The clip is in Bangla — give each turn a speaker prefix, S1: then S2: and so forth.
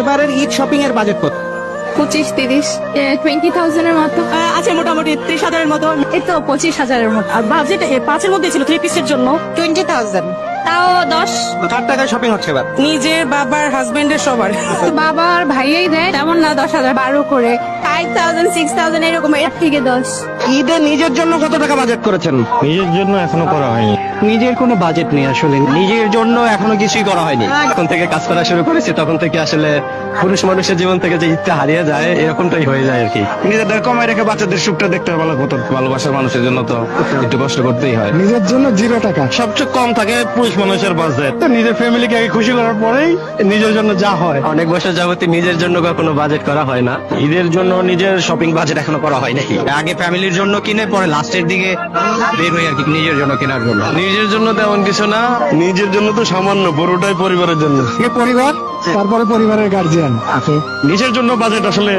S1: এবারের ঈদ শপিং এর বাজেট কত?
S2: 25-30 20,000 এর মতো।
S3: আছে মোটামুটি 30,000-এর মতো।
S2: এই তো 25,000 এর মতো।
S3: আর বাজেট 5-এর মধ্যে ছিল 3 পিসের জন্য।
S2: 20,000 তাও 10।
S1: কার টাকায় শপিং হচ্ছে এবার?
S3: নিজের, বাবার, হাজবেন্ডের, সবার।
S2: বাবার ভাইয়াই দেয়, তেমন না 10,000 12 করে 5,000 6,000 এরকম, এর থেকে 10।
S1: ঈদে নিজের জন্য কত টাকা বাজেট করেছেন?
S4: নিজের জন্য এখনো করা হয়নি।
S1: নিজের কোনো বাজেট নেই আসলে, নিজের জন্য এখনো কিছুই করা হয়নি।
S4: যখন থেকে কাজ করা শুরু করেছি তখন থেকে আসলে পুরুষ মানুষের জীবন থেকে যে ইচ্ছা হারিয়ে যায় এরকমটাই হয়ে যায় আর কি।
S5: নিজেদের কমাই রেখে বাচ্চাদের সুখটা দেখতে ভালো হতো। ভালোবাসার মানুষের জন্য তো একটু কষ্ট করতেই হয়।
S6: নিজের জন্য 0 টাকা।
S5: সবচেয়ে কম থাকে পুরুষ মানুষের বাজেট। তো নিজের ফ্যামিলিকে আগে খুশি করার পরেই নিজের জন্য যা হয়।
S4: অনেক বছর যাবতীয় নিজের জন্য কখনো বাজেট করা হয় না।
S1: ঈদের জন্য নিজের শপিং বাজেট এখনো করা হয় নাকি? আগে ফ্যামিলির জন্য কিনে পরে লাস্টের দিকে বের হই আর কি নিজের জন্য কেনার জন্য।
S5: নিজের জন্য তেমন কিছু না, নিজের জন্য তো সামান্য, বড়টাই পরিবারের জন্য।
S6: পরিবার, তারপরে পরিবারের গার্জিয়ান।
S5: নিজের জন্য বাজেট আসলে